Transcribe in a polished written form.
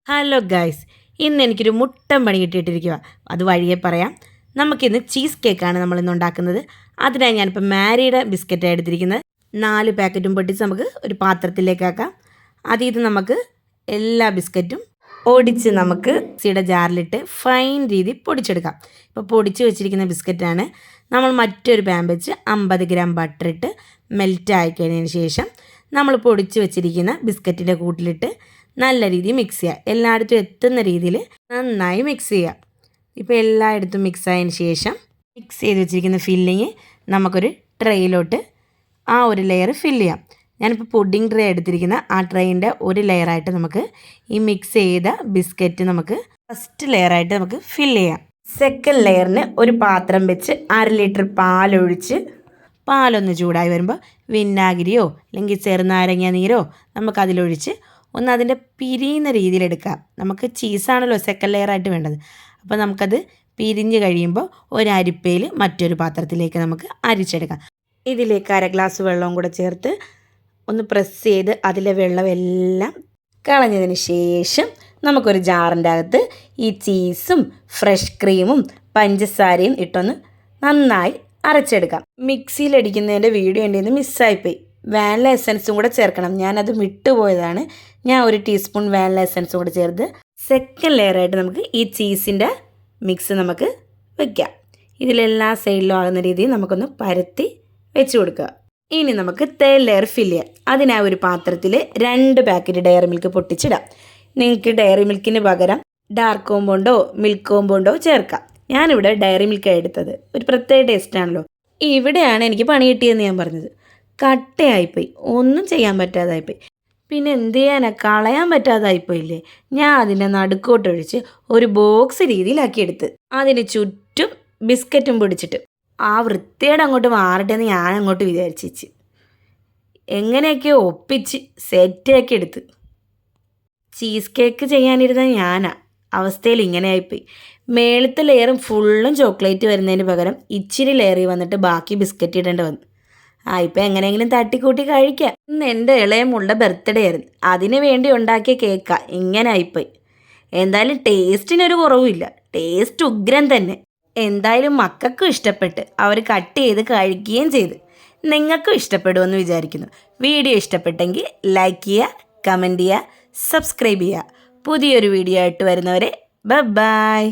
Hello guys, ഇന്ന് എനിക്കൊരു മുട്ടൻ പണി കിട്ടിയിട്ടിരിക്കുക. അത് വഴിയെ പറയാം. നമുക്കിന്ന് ചീസ് കേക്കാണ് നമ്മളിന്ന് ഉണ്ടാക്കുന്നത്. അതിനായി ഞാനിപ്പോൾ മാരിയുടെ ബിസ്ക്കറ്റാണ് എടുത്തിരിക്കുന്നത്. 4 പാക്കറ്റും പൊട്ടിച്ച് നമുക്ക് ഒരു പാത്രത്തിലേക്കാക്കാം. അതിൽ നമുക്ക് എല്ലാ ബിസ്ക്കറ്റും പൊടിച്ച് നമുക്ക് മിക്സിയുടെ ജാറിലിട്ട് ഫൈൻ രീതി പൊടിച്ചെടുക്കാം. ഇപ്പോൾ പൊടിച്ച് വെച്ചിരിക്കുന്ന ബിസ്ക്കറ്റാണ്. നമ്മൾ മറ്റൊരു പാൻ വെച്ച് 50 ഗ്രാം ബട്ടർ ഇട്ട് മെൽറ്റ് ആയിക്കഴിഞ്ഞതിന് ശേഷം നമ്മൾ പൊടിച്ച് വെച്ചിരിക്കുന്ന ബിസ്ക്കറ്റിൻ്റെ കൂട്ടിലിട്ട് നല്ല രീതിയിൽ മിക്സ് ചെയ്യുക. എല്ലായിടത്തും എത്തുന്ന രീതിയിൽ നന്നായി മിക്സ് ചെയ്യുക. ഇപ്പോൾ എല്ലായിടത്തും മിക്സ് ആയതിന് ശേഷം മിക്സ് ചെയ്ത് വെച്ചിരിക്കുന്ന ഫില്ലിങ് നമുക്കൊരു ട്രെയിലോട്ട് ആ ഒരു ലെയർ ഫില്ല് ചെയ്യാം. ഞാനിപ്പോൾ പുഡിംഗ് ട്രേ എടുത്തിരിക്കുന്ന ആ ട്രെയിൻ്റെ ഒരു ലെയറായിട്ട് നമുക്ക് ഈ മിക്സ് ചെയ്ത ബിസ്ക്കറ്റ് നമുക്ക് ഫസ്റ്റ് ലെയറായിട്ട് നമുക്ക് ഫില്ല് ചെയ്യാം. സെക്കൻഡ് ലെയറിന് ഒരു പാത്രം വെച്ച് 1/2 ലിറ്റർ പാലൊഴിച്ച് പാലൊന്ന് ചൂടായി വരുമ്പോൾ വിനാഗിരിയോ അല്ലെങ്കിൽ ചെറുനാരങ്ങ നീരോ നമുക്കതിലൊഴിച്ച് ഒന്ന് അതിൻ്റെ പിരിയുന്ന രീതിയിലെടുക്കാം. നമുക്ക് ചീസാണല്ലോ സെക്കൻഡ് ലെയറായിട്ട് വേണ്ടത്. അപ്പോൾ നമുക്കത് പിരിഞ്ഞ് കഴിയുമ്പോൾ ഒരു അരിപ്പയിൽ മറ്റൊരു പാത്രത്തിലേക്ക് നമുക്ക് അരിച്ചെടുക്കാം. ഇതിലേക്ക് 1/2 ഗ്ലാസ് വെള്ളവും കൂടെ ചേർത്ത് ഒന്ന് പ്രസ് ചെയ്ത് അതിലെ വെള്ളമെല്ലാം കളഞ്ഞതിന് ശേഷം നമുക്കൊരു ജാറിൻ്റെ അകത്ത് ഈ ചീസും ഫ്രഷ് ക്രീമും പഞ്ചസാരയും ഇട്ടൊന്ന് നന്നായി അരച്ചെടുക്കാം. മിക്സിയിലടിക്കുന്നതിൻ്റെ വീഡിയോ എൻ്റെ നിന്ന് മിസ്സായിപ്പോയി. വാനില എസൻസും കൂടെ ചേർക്കണം. ഞാനത് വിട്ടുപോയതാണ്. ഞാൻ 1 ടീസ്പൂൺ വാനില എസൻസും കൂടെ ചേർത്ത് സെക്കൻഡ് ലെയറായിട്ട് നമുക്ക് ഈ ചീസിൻ്റെ മിക്സ് നമുക്ക് വയ്ക്കാം. ഇതിലെല്ലാ സൈഡിലും ആകുന്ന രീതിയിൽ നമുക്കൊന്ന് പരത്തി വെച്ച് കൊടുക്കുക. ഇനി നമുക്ക് തേർഡ് ലെയർ ഫില്ല് ചെയ്യാം. അതിനായി ഒരു പാത്രത്തിൽ 2 പാക്കറ്റ് ഡയറി മിൽക്ക് പൊട്ടിച്ചിടാം. നിങ്ങൾക്ക് ഡയറി മിൽക്കിന് പകരം ഡാർക്ക് കോമ്പൗണ്ടോ മിൽക്ക് കോമ്പൗണ്ടോ ചേർക്കാം. ഞാനിവിടെ ഡയറി മിൽക്കാണ് എടുത്തത്. ഒരു പ്രത്യേക ടേസ്റ്റാണല്ലോ. ഇവിടെയാണ് എനിക്ക് പണി കിട്ടിയെന്ന് ഞാൻ പറഞ്ഞത്. കട്ടയായിപ്പോയി, ഒന്നും ചെയ്യാൻ പറ്റാതായിപ്പോയി. പിന്നെ എന്ത് ചെയ്യാനാ, കളയാൻ പറ്റാതായിപ്പോയില്ലേ. ഞാൻ അതിൻ്റെ നടുക്കോട്ടൊഴിച്ച് ഒരു ബോക്സ് രീതിയിലാക്കിയെടുത്ത് അതിന് ചുറ്റും ബിസ്ക്കറ്റും പൊടിച്ചിട്ട് ആ വൃത്തിയോടെ അങ്ങോട്ട് മാറട്ടെ എന്ന് ഞാൻ അങ്ങോട്ട് വിചാരിച്ചു. എങ്ങനെയൊക്കെയോ ഒപ്പിച്ച് സെറ്റാക്കി എടുത്ത് ചീസ് കേക്ക് ചെയ്യാനിരുന്ന ഞാനാ അവസ്ഥയിൽ ഇങ്ങനെ ആയിപ്പോയി. മേളത്തെ ലെയറും ഫുള്ളും ചോക്ലേറ്റ് വരുന്നതിന് പകരം ഇച്ചിരി ലെയറിൽ വന്നിട്ട് ബാക്കി ബിസ്ക്കറ്റ് ഇടേണ്ടി വന്നു. ഇപ്പം എങ്ങനെയെങ്കിലും തട്ടിക്കൂട്ടി കഴിക്കാം. ഇന്ന് എൻ്റെ ഇളയമുള്ള ബർത്ത്ഡേ ആയിരുന്നു. അതിന് വേണ്ടി ഉണ്ടാക്കിയ കേക്കാ ഇങ്ങനെ ആയിപ്പോയി. എന്തായാലും ടേസ്റ്റിനൊരു കുറവുമില്ല. ടേസ്റ്റ് ഉഗ്രൻ തന്നെ. എന്തായാലും മക്കൾക്കും ഇഷ്ടപ്പെട്ട് അവർ കട്ട് ചെയ്ത് കഴിക്കുകയും ചെയ്ത്. നിങ്ങൾക്കും ഇഷ്ടപ്പെടുമെന്ന് വിചാരിക്കുന്നു. വീഡിയോ ഇഷ്ടപ്പെട്ടെങ്കിൽ ലൈക്ക് ചെയ്യുക, കമൻറ്റ് ചെയ്യുക, സബ്സ്ക്രൈബ് ചെയ്യുക. പുതിയൊരു വീഡിയോ ആയിട്ട് വരുന്നവരെ ബൈ.